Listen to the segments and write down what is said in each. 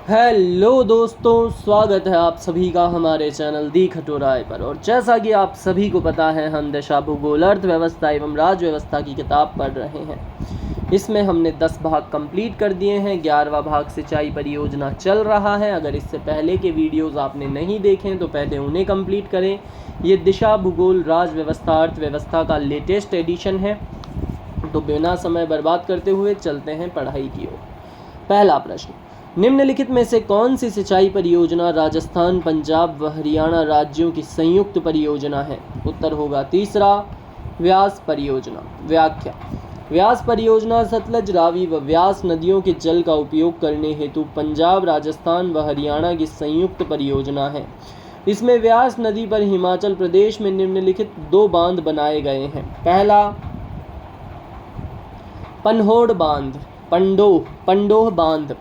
Hello दोस्तों, स्वागत है आप सभी का हमारे चैनल दी खटोराय पर। और जैसा कि आप सभी को पता है, हम दशा भूगोल अर्थव्यवस्था एवं राज व्यवस्था की किताब पढ़ रहे हैं। इसमें हमने 10 भाग कंप्लीट कर दिए हैं। 11वां भाग सिंचाई परियोजना चल रहा है। अगर इससे पहले के वीडियोस आपने नहीं देखे तो पहले उन्हें कंप्लीट करें। ये दिशा भूगोल राज व्यवस्था अर्थव्यवस्था का लेटेस्ट एडिशन है। तो बिना समय बर्बाद करते हुए चलते हैं पढ़ाई की ओर। पहला प्रश्न, निम्नलिखित में से कौन सी सिंचाई परियोजना राजस्थान, पंजाब व हरियाणा राज्यों की संयुक्त परियोजना है? उत्तर होगा तीसरा, व्यास परियोजना। व्याख्या, व्यास परियोजना सतलज, रावी व व्यास नदियों के जल का उपयोग करने हेतु पंजाब, राजस्थान व हरियाणा की संयुक्त परियोजना है। इसमें व्यास नदी पर हिमाचल प्रदेश में निम्नलिखित 2 बांध बनाए गए हैं। पहला, पनहोड़ बांध, पंडोह बांध,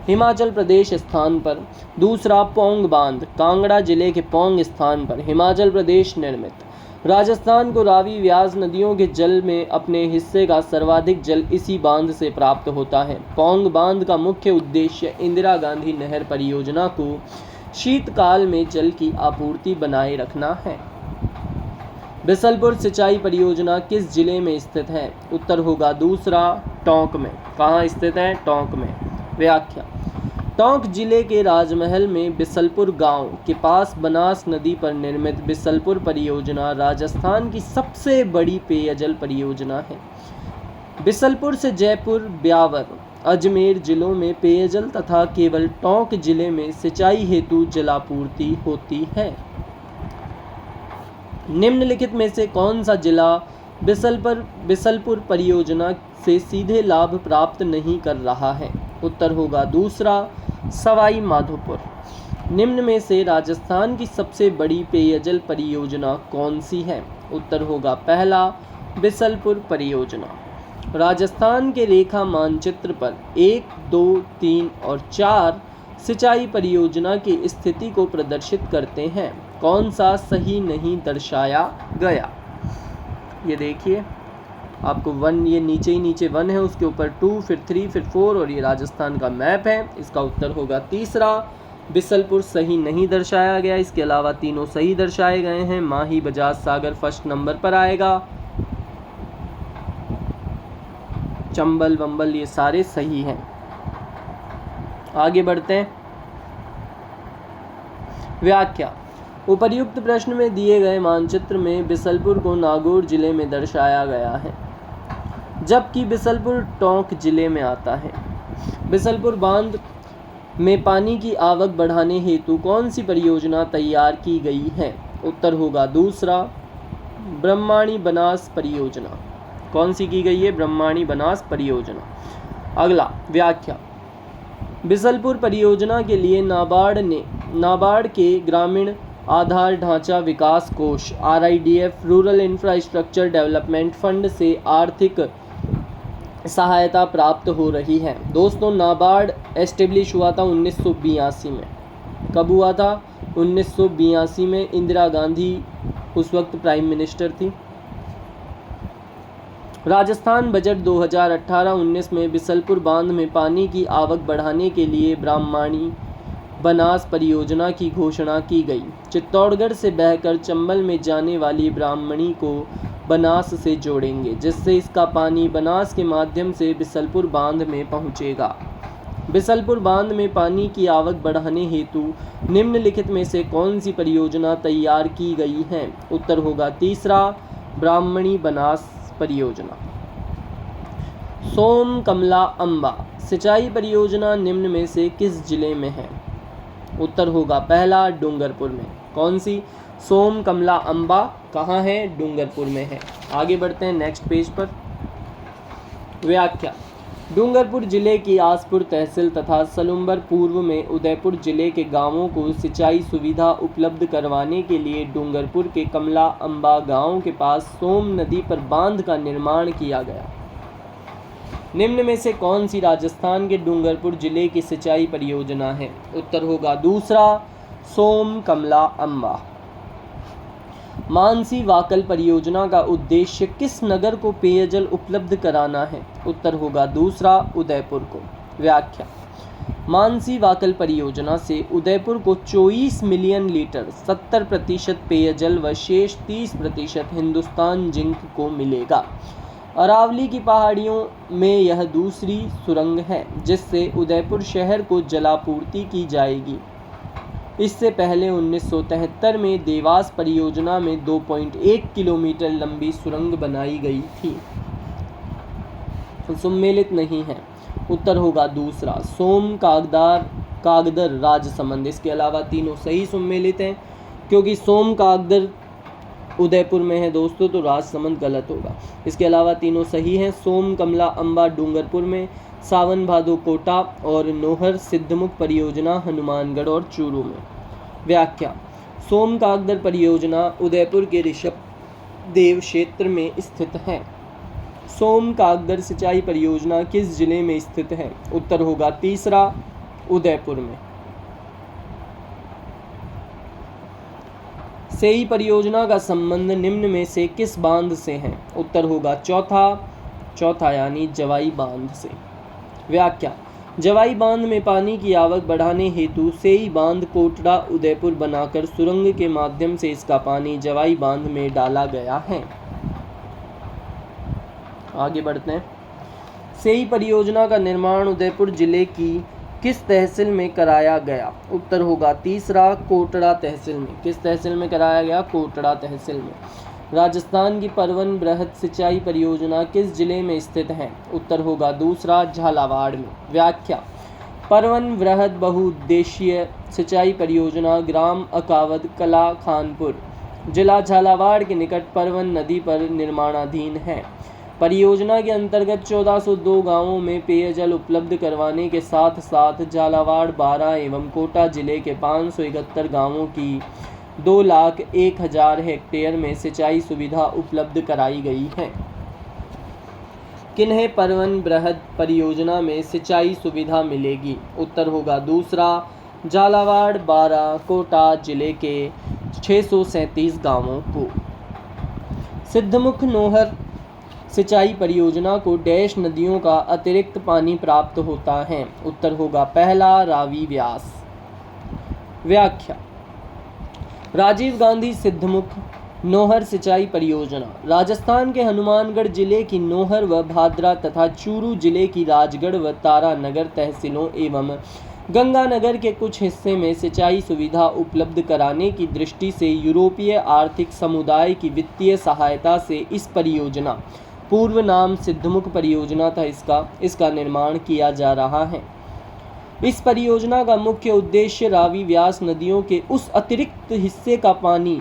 हिमाचल प्रदेश स्थान पर। दूसरा, पौंग बांध, कांगड़ा जिले के पौंग स्थान पर, हिमाचल प्रदेश निर्मित। राजस्थान को रावी व्यास नदियों के जल में अपने हिस्से का सर्वाधिक जल इसी बांध से प्राप्त होता है। पौंग बांध का मुख्य उद्देश्य इंदिरा गांधी नहर परियोजना को शीतकाल में जल की आपूर्ति बनाए रखना है। बिसलपुर सिंचाई परियोजना किस जिले में स्थित है? उत्तर होगा दूसरा, टोंक में। कहाँ स्थित है? टोंक में। व्याख्या, टोंक जिले के राजमहल में बिसलपुर गांव के पास बनास नदी पर निर्मित बिसलपुर परियोजना राजस्थान की सबसे बड़ी पेयजल परियोजना है। बिसलपुर से जयपुर, ब्यावर, अजमेर जिलों में पेयजल तथा केवल टोंक जिले में सिंचाई हेतु जलापूर्ति होती है। निम्नलिखित में से कौन सा जिला बिसलपुर परियोजना से सीधे लाभ प्राप्त नहीं कर रहा है? उत्तर होगा दूसरा, सवाई माधोपुर। निम्न में से राजस्थान की सबसे बड़ी पेयजल परियोजना कौन सी है? उत्तर होगा पहला, बिसलपुर परियोजना। राजस्थान के रेखा मानचित्र पर 1, 2, 3 और 4 सिंचाई परियोजना की स्थिति को प्रदर्शित करते हैं। कौन सा सही नहीं दर्शाया गया? ये देखिए, आपको 1, ये नीचे ही नीचे 1 है, उसके ऊपर 2, फिर 3, फिर 4 और ये राजस्थान का मैप है। इसका उत्तर होगा तीसरा, बिसलपुर सही नहीं दर्शाया गया। इसके अलावा तीनों सही दर्शाए गए हैं। माही, बजाज, सागर फर्स्ट नंबर पर आएगा। चंबल वंबल ये सारे सही हैं। आगे बढ़ते हैं। व्याख्या, उपर्युक्त प्रश्न में दिए गए मानचित्र में बिसलपुर को नागौर जिले में दर्शाया गया है, जबकि बिसलपुर टोंक जिले में आता है। बिसलपुर बांध में पानी की आवक बढ़ाने हेतु कौन सी परियोजना तैयार की गई है? उत्तर होगा दूसरा, ब्रह्माणी बनास परियोजना। कौन सी की गई है? ब्रह्माणी बनास परियोजना। अगला, व्याख्या, बिसलपुर परियोजना के लिए नाबार्ड के ग्रामीण आधार ढांचा विकास कोष RIDF rural infrastructure development fund से आर्थिक सहायता प्राप्त हो रही है। दोस्तों, नाबार्ड एस्टेब्लिश हुआ था 1982 में। कब हुआ था? 1982 में। इंदिरा गांधी उस वक्त प्राइम मिनिस्टर थी। राजस्थान बजट 2018-19 में बिसलपुर बांध में पानी की आवक बढ़ाने के लिए ब्रह्माणी बनास परियोजना की घोषणा की गई। चित्तौड़गढ़ से बहकर चंबल में जाने वाली ब्राह्मणी को बनास से जोड़ेंगे, जिससे इसका पानी बनास के माध्यम से बिसलपुर बांध में पहुंचेगा। बिसलपुर बांध में पानी की आवक बढ़ाने हेतु निम्नलिखित में से कौन सी परियोजना तैयार की गई है? उत्तर होगा तीसरा, ब्राह्मणी बनास परियोजना। सोम कमला अंबा सिंचाई परियोजना निम्न में से किस जिले में है? उत्तर होगा पहला, डूंगरपुर में। कौन सी? सोम कमला अंबा कहाँ है? डूंगरपुर में है। आगे बढ़ते हैं नेक्स्ट पेज पर। व्याख्या, डूंगरपुर जिले की आसपुर तहसील तथा सलुम्बर पूर्व में उदयपुर जिले के गांवों को सिंचाई सुविधा उपलब्ध करवाने के लिए डूंगरपुर के कमला अंबा गांव के पास सोम नदी पर बांध का निर्माण किया गया। निम्न में से कौन सी राजस्थान के डूंगरपुर जिले की सिंचाई परियोजना है? उत्तर होगा दूसरा, सोम कमला अंबा। मानसी वाकल परियोजना का उद्देश्य किस नगर को पेयजल उपलब्ध कराना है? उत्तर होगा दूसरा, उदयपुर को। व्याख्या, मानसी वाकल परियोजना से उदयपुर को 24 मिलियन लीटर 70% पेयजल व शेष 30% हिंदुस्तान जिंक को मिलेगा। अरावली की पहाड़ियों में यह दूसरी सुरंग है जिससे उदयपुर शहर को जलापूर्ति की जाएगी। इससे पहले 1973 में देवास परियोजना में 2.1 किलोमीटर लंबी सुरंग बनाई गई थी। सम्मिलित नहीं है। उत्तर होगा दूसरा, सोम, कागदर, राजसमंद। इसके अलावा तीनों सही सम्मिलित हैं, क्योंकि सोम कागदर उदयपुर में है दोस्तों, तो राजसमंद गलत होगा। इसके अलावा तीनों सही हैं। सोम, कमला, अंबा डूंगरपुर में, सावन भादो कोटा और नोहर सिद्धमुख परियोजना हनुमानगढ़ और चूरू में। व्याख्या: सोम कागदर परियोजना उदयपुर के ऋषभ देव क्षेत्र में स्थित है। सोम कागदर सिंचाई परियोजना किस जिले में स्थित है? उत्तर होगा तीसरा, उदयपुर में। सेई परियोजना का संबंध निम्न में से किस बांध से है? उत्तर होगा चौथा यानी जवाई बांध से। व्याख्या: जवाई बांध में पानी की आवक बढ़ाने हेतु सेई बांध कोटड़ा उदयपुर बनाकर सुरंग के माध्यम से इसका पानी जवाई बांध में डाला गया है। आगे बढ़ते हैं। सेई परियोजना का निर्माण उदयपुर जिले की किस तहसील में कराया गया? उत्तर होगा तीसरा, कोटड़ा तहसील में। किस तहसील में कराया गया? कोटड़ा तहसील में। राजस्थान की परवन बृहद सिंचाई परियोजना किस जिले में स्थित है? उत्तर होगा दूसरा, झालावाड़ में। व्याख्या: परवन बृहद बहुउद्देशीय सिंचाई परियोजना ग्राम अकावद कला खानपुर, जिला झालावाड़ के निकट परवन नदी पर निर्माणाधीन है। परियोजना के अंतर्गत 1402 गांवों में पेयजल उपलब्ध करवाने के साथ साथ झालावाड़ 12 एवं कोटा जिले के 571 गांवों की 2,01,000 हेक्टेयर में सिंचाई सुविधा उपलब्ध कराई गई है। किन्हें परवन बृहद परियोजना में सिंचाई सुविधा मिलेगी? उत्तर होगा दूसरा, झालावाड़ 12 कोटा जिले के 637 गांवों को। सिद्धमुख नोहर सिंचाई परियोजना को डैश नदियों का अतिरिक्त पानी प्राप्त होता है? उत्तर होगा पहला, रावी व्यास। व्याख्या: राजीव गांधी सिद्धमुख नोहर सिंचाई परियोजना राजस्थान के हनुमानगढ़ जिले की नोहर व भादरा तथा चूरू जिले की राजगढ़ व तारानगर तहसीलों एवं गंगानगर के कुछ हिस्से में सिंचाई सुविधा उपलब्ध कराने की दृष्टि से यूरोपीय आर्थिक समुदाय की वित्तीय सहायता से इस परियोजना, पूर्व नाम सिद्धमुख परियोजना था, इसका निर्माण किया जा रहा है। इस परियोजना का मुख्य उद्देश्य रावी व्यास नदियों के उस अतिरिक्त हिस्से का पानी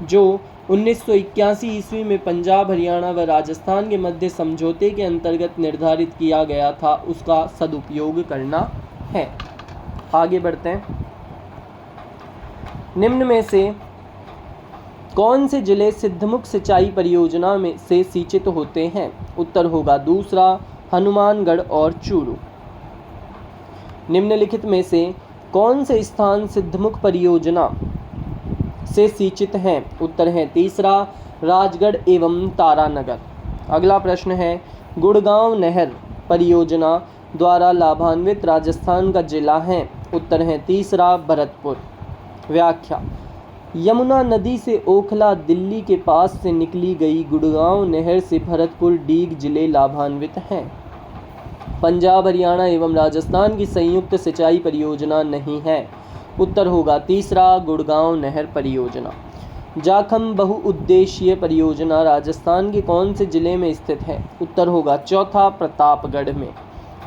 जो 1981 ईस्वी में पंजाब, हरियाणा व राजस्थान के मध्य समझौते के अंतर्गत निर्धारित किया गया था, उसका सदुपयोग करना है। आगे बढ़ते हैं। निम्न में से कौन से जिले सिद्धमुख सिंचाई परियोजना में से सिंचित होते हैं? उत्तर होगा दूसरा, हनुमानगढ़ और चूरू। निम्नलिखित में से कौन से स्थान सिद्धमुख परियोजना से सिंचित हैं? उत्तर है तीसरा, राजगढ़ एवं तारानगर। अगला प्रश्न है, गुड़गांव नहर परियोजना द्वारा लाभान्वित राजस्थान का जिला है? उत्तर है तीसरा, भरतपुर। व्याख्या: यमुना नदी से ओखला दिल्ली के पास से निकली गई गुड़गांव नहर से भरतपुर डीग जिले लाभान्वित हैं। पंजाब, हरियाणा एवं राजस्थान की संयुक्त सिंचाई परियोजना नहीं है। उत्तर होगा तीसरा, गुड़गांव नहर परियोजना। जाखम बहुउद्देशीय परियोजना राजस्थान के कौन से जिले में स्थित है? उत्तर होगा चौथा, प्रतापगढ़ में।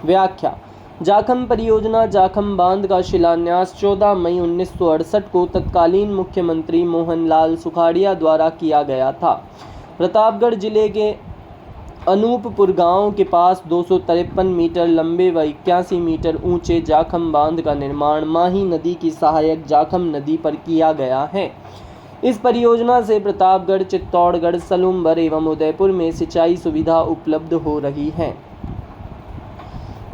व्याख्या: जाखम परियोजना जाखम बांध का शिलान्यास 14 मई 1968 को तत्कालीन मुख्यमंत्री मोहनलाल सुखाड़िया द्वारा किया गया था। प्रतापगढ़ जिले के अनूपपुर गांव के पास 253 मीटर लंबे व 81 मीटर ऊंचे जाखम बांध का निर्माण माही नदी की सहायक जाखम नदी पर किया गया है। इस परियोजना से प्रतापगढ़, चित्तौड़गढ़, सलूमभर एवं उदयपुर में सिंचाई सुविधा उपलब्ध हो रही है।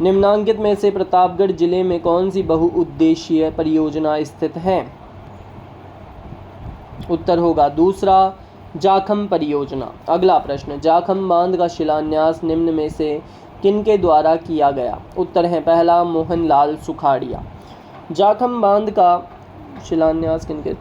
निम्नांकित में से प्रतापगढ़ जिले में कौन सी बहुउद्देशीय परियोजना स्थित है? उत्तर होगा दूसरा, जाखम परियोजना। अगला प्रश्न, जाखम बांध का शिलान्यास निम्न में से किनके द्वारा किया गया? उत्तर है पहला मोहनलाल सुखाड़िया। जाखम बांध का शिलान्यास किनके?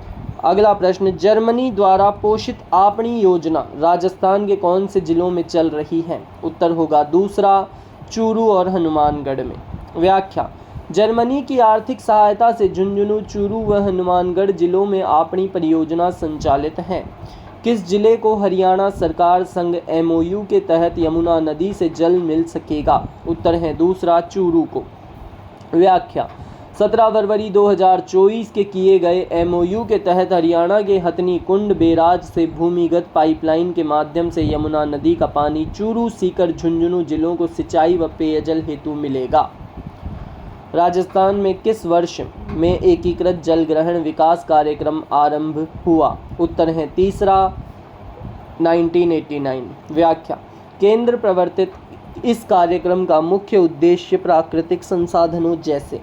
अगला प्रश्न, जर्मनी द्वारा पोषित आपणी योजना राजस्थान के कौन से जिलों में चल रही है? उत्तर होगा दूसरा, चूरू और हनुमानगढ़ में। व्याख्या, जर्मनी की आर्थिक सहायता से झुंझुनू, चूरू व हनुमानगढ़ जिलों में आपणी परियोजना संचालित है। किस जिले को हरियाणा सरकार संग MOU के तहत यमुना नदी से जल मिल सकेगा? उत्तर है दूसरा, चूरू को। व्याख्या, 17 फरवरी 2024 के किए गए MOU के तहत हरियाणा के हथनी कुंड बैराज से भूमिगत पाइपलाइन के माध्यम से यमुना नदी का पानी चूरू, सीकर, झुंझुनू जिलों को सिंचाई व पेयजल हेतु मिलेगा। राजस्थान में किस वर्ष में एकीकृत जल ग्रहण विकास कार्यक्रम आरंभ हुआ? उत्तर है तीसरा, 1989। व्याख्या, केंद्र प्रवर्तित इस कार्यक्रम का मुख्य उद्देश्य प्राकृतिक संसाधनों जैसे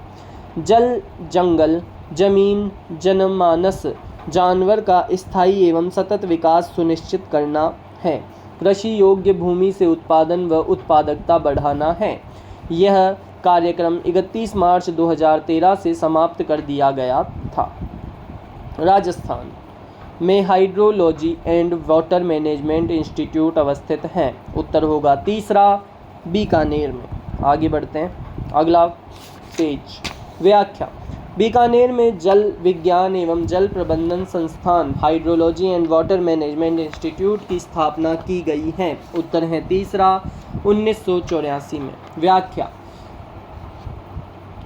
जल, जंगल, जमीन, जनमानस, जानवर का स्थायी एवं सतत विकास सुनिश्चित करना है। कृषि योग्य भूमि से उत्पादन व उत्पादकता बढ़ाना है। यह कार्यक्रम 31 मार्च 2013 से समाप्त कर दिया गया था। राजस्थान में hydrology and water management institute अवस्थित हैं। उत्तर होगा तीसरा, बीकानेर में। आगे बढ़ते हैं, अगला पेज। व्याख्या, बीकानेर में जल विज्ञान एवं जल प्रबंधन संस्थान hydrology and water management institute की स्थापना की गई है। उत्तर है तीसरा, 1984 में। व्याख्या,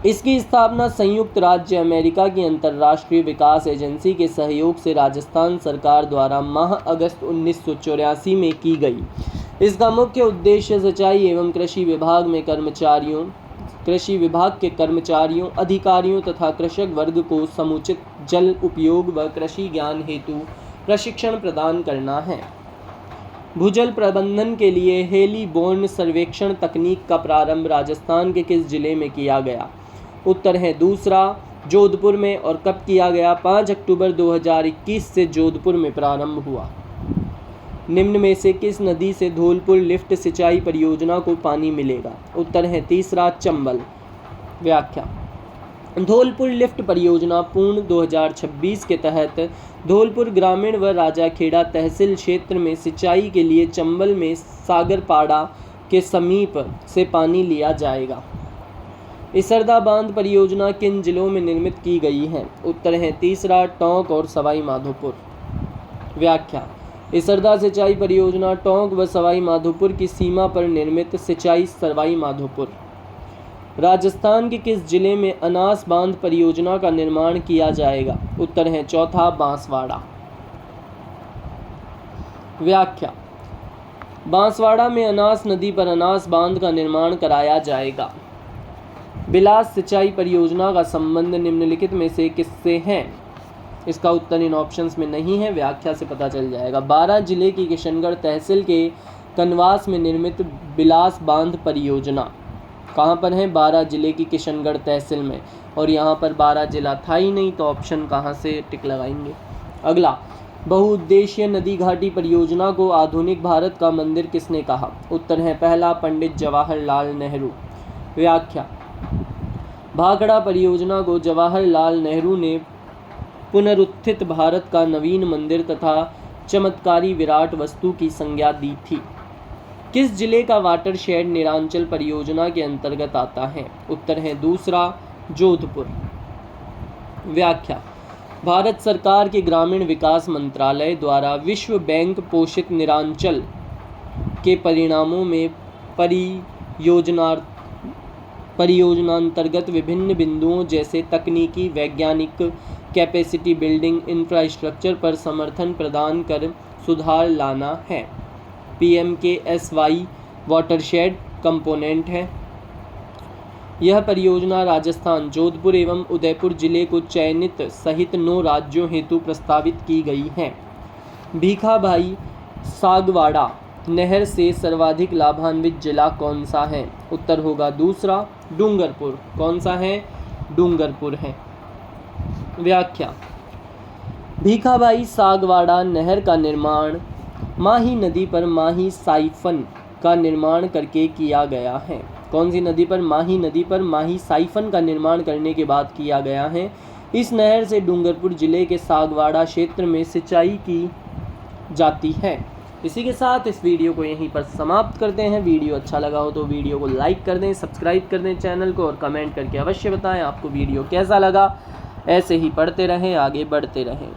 इसकी स्थापना संयुक्त राज्य अमेरिका की अंतर्राष्ट्रीय विकास एजेंसी के सहयोग से राजस्थान सरकार द्वारा माह अगस्त 1984 में की गई। इसका मुख्य उद्देश्य सिंचाई एवं कृषि विभाग के कर्मचारियों, अधिकारियों तथा कृषक वर्ग को समुचित जल उपयोग व कृषि ज्ञान हेतु प्रशिक्षण प्रदान करना है। भूजल प्रबंधन के लिए हेलीबोर्न सर्वेक्षण तकनीक का प्रारंभ राजस्थान के किस जिले में किया गया? उत्तर है दूसरा, जोधपुर में। और कब किया गया? 5 अक्टूबर 2021 से जोधपुर में प्रारंभ हुआ। निम्न में से किस नदी से धौलपुर लिफ्ट सिंचाई परियोजना को पानी मिलेगा? उत्तर है तीसरा, चंबल। व्याख्या, धौलपुर लिफ्ट परियोजना पूर्ण 2026 के तहत धौलपुर ग्रामीण व राजाखेड़ा तहसील क्षेत्र में सिंचाई के लिए चंबल में सागरपाड़ा के समीप से पानी लिया जाएगा। इसरदा बांध परियोजना किन जिलों में निर्मित की गई है? उत्तर है तीसरा, टोंक और सवाई माधोपुर। व्याख्या, इसरदा सिंचाई परियोजना टोंक व सवाई माधोपुर की सीमा पर निर्मित सिंचाई सवाई माधोपुर। राजस्थान के किस जिले में अनास बांध परियोजना का निर्माण किया जाएगा? उत्तर है चौथा, बांसवाड़ा। व्याख्या, बांसवाड़ा में अनास नदी पर अनास बांध का निर्माण कराया जाएगा। बिलास सिंचाई परियोजना का संबंध निम्नलिखित में से किससे है? इसका उत्तर इन ऑप्शंस में नहीं है, व्याख्या से पता चल जाएगा। 12 जिले की किशनगढ़ तहसील के कनवास में निर्मित बिलास बांध परियोजना कहाँ पर है? 12 जिले की किशनगढ़ तहसील में। और यहाँ पर 12 जिला था ही नहीं, तो ऑप्शन कहाँ से टिक लगाएंगे? अगला, बहुउद्देशीय नदी घाटी परियोजना को आधुनिक भारत का मंदिर किसने कहा? उत्तर है पहला, पंडित जवाहरलाल नेहरू। व्याख्या, भाखड़ा परियोजना को जवाहरलाल नेहरू ने पुनरुत्थित भारत का नवीन मंदिर तथा चमत्कारी विराट वस्तु की संज्ञा दी थी। किस जिले का वाटरशेड निरांचल परियोजना के अंतर्गत आता है? उत्तर है दूसरा, जोधपुर। व्याख्या, भारत सरकार के ग्रामीण विकास मंत्रालय द्वारा विश्व बैंक पोषित निरांचल के परिणामों में परियोजनांतर्गत विभिन्न बिंदुओं जैसे तकनीकी, वैज्ञानिक, कैपेसिटी बिल्डिंग, इंफ्रास्ट्रक्चर पर समर्थन प्रदान कर सुधार लाना है। PMKSY वाटरशेड कंपोनेंट है। यह परियोजना राजस्थान, जोधपुर एवं उदयपुर जिले को चयनित सहित 9 राज्यों हेतु प्रस्तावित की गई है। भीखाभाई सागवाड़ा नहर से सर्वाधिक लाभान्वित जिला कौन सा है? उत्तर होगा दूसरा, डूंगरपुर। कौन सा है? डूंगरपुर है। व्याख्या, भीखाभाई सागवाड़ा नहर का निर्माण माही नदी पर माही साइफन का निर्माण करके किया गया है। कौन सी नदी पर? माही नदी पर माही साइफन का निर्माण करने के बाद किया गया है। इस नहर से डूंगरपुर जिले के सागवाड़ा क्षेत्र में सिंचाई की जाती है। इसी के साथ इस वीडियो को यहीं पर समाप्त करते हैं। वीडियो अच्छा लगा हो तो वीडियो को लाइक कर दें, सब्सक्राइब कर दें चैनल को, और कमेंट करके अवश्य बताएं आपको वीडियो कैसा लगा। ऐसे ही पढ़ते रहें, आगे बढ़ते रहें।